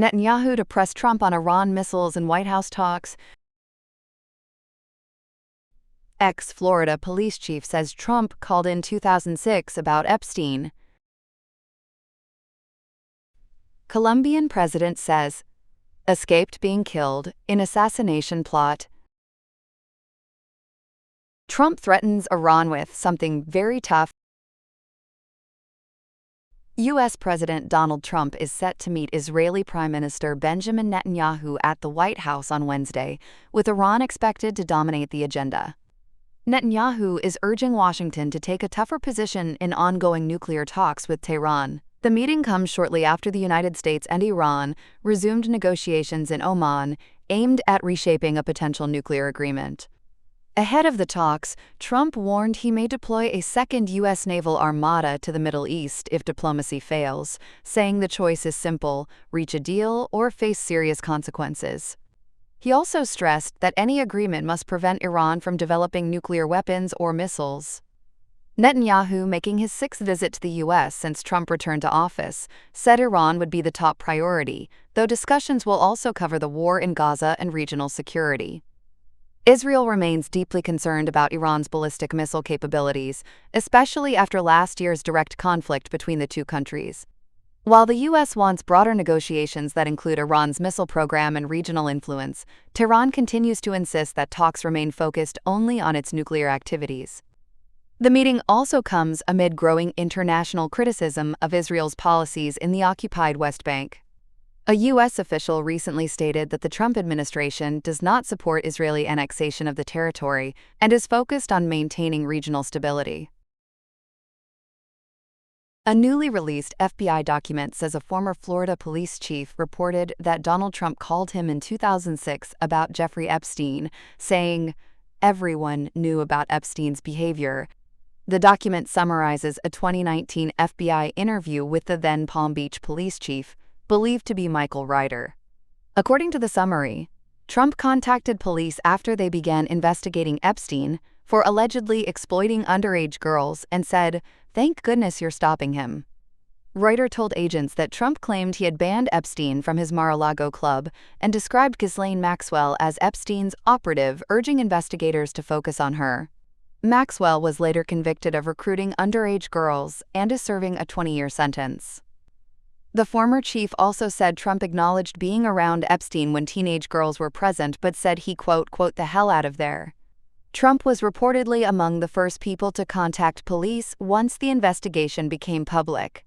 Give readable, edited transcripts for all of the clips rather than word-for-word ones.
Netanyahu to press Trump on Iran missiles in White House talks. Ex-Florida police chief says Trump called in 2006 about Epstein. Colombian president says escaped being killed in assassination plot. Trump threatens Iran with something very tough. U.S. President Donald Trump is set to meet Israeli Prime Minister Benjamin Netanyahu at the White House on Wednesday, with Iran expected to dominate the agenda. Netanyahu is urging Washington to take a tougher position in ongoing nuclear talks with Tehran. The meeting comes shortly after the United States and Iran resumed negotiations in Oman aimed at reshaping a potential nuclear agreement. Ahead of the talks, Trump warned he may deploy a second U.S. naval armada to the Middle East if diplomacy fails, saying the choice is simple: reach a deal or face serious consequences. He also stressed that any agreement must prevent Iran from developing nuclear weapons or missiles. Netanyahu, making his sixth visit to the U.S. since Trump returned to office, said Iran would be the top priority, though discussions will also cover the war in Gaza and regional security. Israel remains deeply concerned about Iran's ballistic missile capabilities, especially after last year's direct conflict between the two countries. While the U.S. wants broader negotiations that include Iran's missile program and regional influence, Tehran continues to insist that talks remain focused only on its nuclear activities. The meeting also comes amid growing international criticism of Israel's policies in the occupied West Bank. A U.S. official recently stated that the Trump administration does not support Israeli annexation of the territory and is focused on maintaining regional stability. A newly released FBI document says a former Florida police chief reported that Donald Trump called him in 2006 about Jeffrey Epstein, saying, "Everyone knew about Epstein's behavior." The document summarizes a 2019 FBI interview with the then Palm Beach police chief, believed to be Michael Ryder. According to the summary, Trump contacted police after they began investigating Epstein for allegedly exploiting underage girls and said, "Thank goodness you're stopping him." Ryder told agents that Trump claimed he had banned Epstein from his Mar-a-Lago club and described Ghislaine Maxwell as Epstein's operative, urging investigators to focus on her. Maxwell was later convicted of recruiting underage girls and is serving a 20-year sentence. The former chief also said Trump acknowledged being around Epstein when teenage girls were present but said he quote the hell out of there. Trump was reportedly among the first people to contact police once the investigation became public.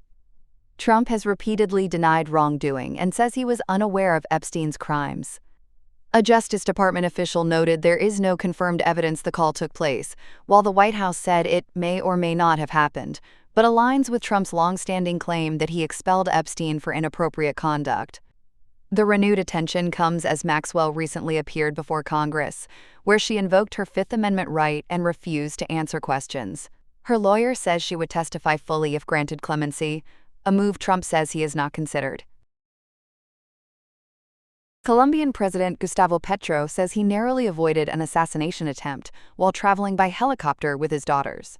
Trump has repeatedly denied wrongdoing and says he was unaware of Epstein's crimes. A Justice Department official noted there is no confirmed evidence the call took place, while the White House said it may or may not have happened, but aligns with Trump's long-standing claim that he expelled Epstein for inappropriate conduct. The renewed attention comes as Maxwell recently appeared before Congress, where she invoked her Fifth Amendment right and refused to answer questions. Her lawyer says she would testify fully if granted clemency, a move Trump says he has not considered. Colombian President Gustavo Petro says he narrowly avoided an assassination attempt while traveling by helicopter with his daughters.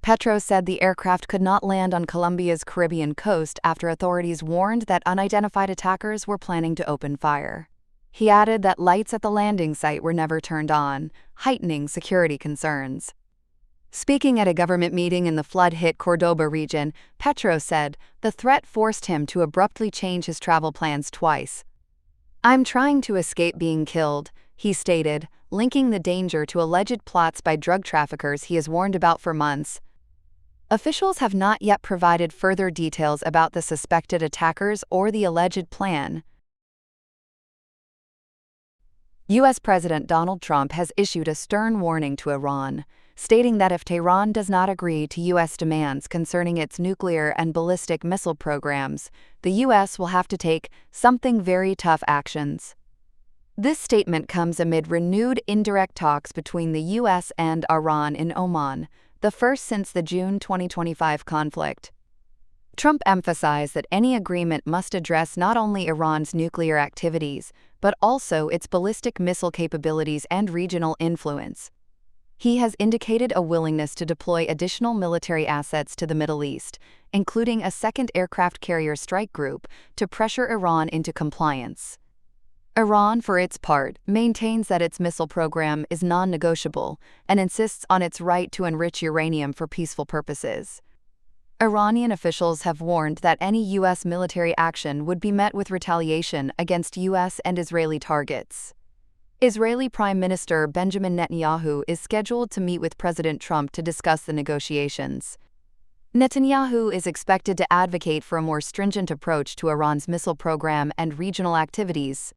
Petro said the aircraft could not land on Colombia's Caribbean coast after authorities warned that unidentified attackers were planning to open fire. He added that lights at the landing site were never turned on, heightening security concerns. Speaking at a government meeting in the flood-hit Cordoba region, Petro said the threat forced him to abruptly change his travel plans twice. "I'm trying to escape being killed," he stated, linking the danger to alleged plots by drug traffickers he has warned about for months. Officials have not yet provided further details about the suspected attackers or the alleged plan. U.S. President Donald Trump has issued a stern warning to Iran, stating that if Tehran does not agree to U.S. demands concerning its nuclear and ballistic missile programs, the U.S. will have to take something very tough actions. This statement comes amid renewed indirect talks between the U.S. and Iran in Oman, the first since the June 2025 conflict. Trump emphasized that any agreement must address not only Iran's nuclear activities, but also its ballistic missile capabilities and regional influence. He has indicated a willingness to deploy additional military assets to the Middle East, including a second aircraft carrier strike group, to pressure Iran into compliance. Iran, for its part, maintains that its missile program is non-negotiable and insists on its right to enrich uranium for peaceful purposes. Iranian officials have warned that any U.S. military action would be met with retaliation against U.S. and Israeli targets. Israeli Prime Minister Benjamin Netanyahu is scheduled to meet with President Trump to discuss the negotiations. Netanyahu is expected to advocate for a more stringent approach to Iran's missile program and regional activities.